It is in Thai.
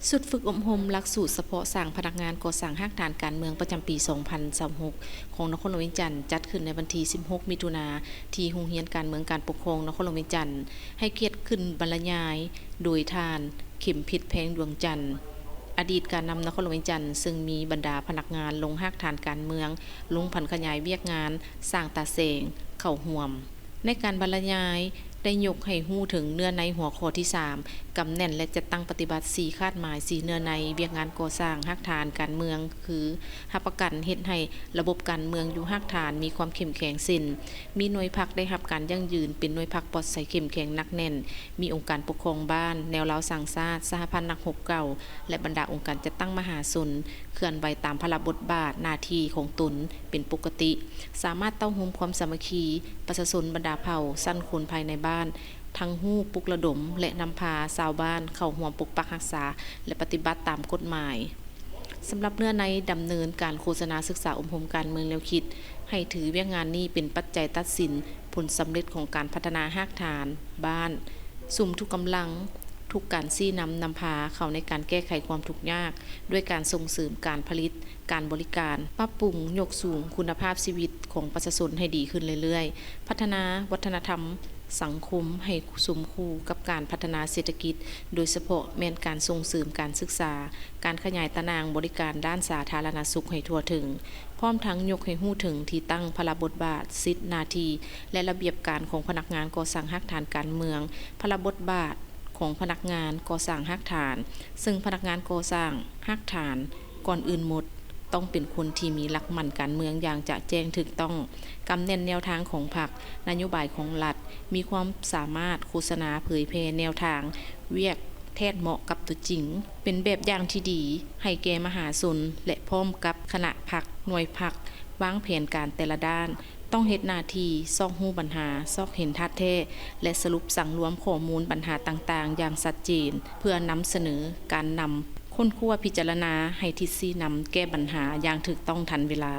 สุดฝึกอบรมหลักสูตรเฉพาะสร้างพนักงานก่อสร้างห้างฐานการเมืองประจำปี 2026 ของนครหลวงเวียงจันทร์จัดขึ้นในวันที่ 16 มิถุนายน ที่โรงเรียนการเมืองการปกครองนครหลวงเวียงจันทร์ให้เกียรติขึ้นบรรยายโดยท่านเข็มพิษแพงดวงจันทร์อดีตการนำนครหลวงเวียงจันทร์ซึ่งมีบรรดาพนักงานลงห้างฐานการเมืองลงผันขยายเวียกงานสร้างตาเสงเข้าห่วมในการบรรยายได้ยกให้ฮู้ถึงเนื้อในหัวข้อที่ 3 กำแน่นและจัดตั้งปฏิบัติ4คาดหมาย4เนื้อในเวียกงานก่อสร้างฮักฐานการเมืองคือรับประกันเฮ็ดให้ระบบการเมืองอยู่ฮักฐานมีความเข้มแข็งสิ้นมีหน่วยพรรคได้รับการยั่งยืนเป็นหน่วยพรรคปลอดใสเข้มแข็งหนักแน่นมีองค์การปกครองบ้านแนวราวสร้างชาติสหพันธ์นักรบเก่าและบรรดาองค์การจัดตั้งมหาชนเคลื่อนไหวตามพระบทบาทหน้าที่ของตนเป็นปกติสามารถเต้าโฮมความสามัคคีประชาชนบรรดาเผ่าสั้นคนภายในบ้านทั้งฮู้ปลุกระดมและนำพาชาวบ้านเข้าร่วมปกปักรักษาและปฏิบัติตามกฎหมายสำหรับเนื้อในดำเนินการโฆษณาศึกษาอบรมการเมืองแนวคิดให้ถือเวียกงานนี้เป็นปัจจัยตัดสินผลสำเร็จของการพัฒนารากฐานบ้านสุ่มทุกกำลังทุกการซี่นำพาเข้าในการแก้ไขความทุกข์ยากด้วยการส่งเสริมการผลิตการบริการปรับปรุงยกสูงคุณภาพชีวิตของประชาชนให้ดีขึ้นเรื่อยๆพัฒนาวัฒนธรรมสังคมให้สมคู่กับการพัฒนาเศรษฐกิจโดยเฉพาะแม่นการส่งเสริมการศึกษาการขยายตารางบริการด้านสาธารณสุขให้ทั่วถึงพร้อมทั้งยกให้ฮู้ถึงที่ตั้งพระบทบาทสิทธิหน้าที่และระเบียบการของพนักงานก่อสร้างฮักฐานการเมืองพระบทบาทของพนักงานก่อสร้างฮักฐานซึ่งพนักงานก่อสร้างฮักฐานก่อนอื่นหมดต้องเป็นคนที่มีหลักมั่นการเมืองอย่างจะแจ้งถูกต้องกำแน่นแนวทางของพรรคนโยบายของรัฐมีความสามารถโฆษณาเผยแพร่แนวทางเวียกแทศเหมาะกับตัวจริงเป็นแบบอย่างที่ดีให้แก่มหาชนและพร้อมกับคณะพรรคหน่วยพรรควางแผนการแต่ละด้านต้องเฮ็ดหน้าที่ซอกฮู้ปัญหาซอกเห็นทัดแท้และสรุปสั่งรวมข้อมูลปัญหาต่างๆอย่างชัดเจนเพื่อนำเสนอการนำค้นคว้าพิจารณาให้ทิศชี้นำแก้ปัญหาอย่างถูกต้องทันเวลา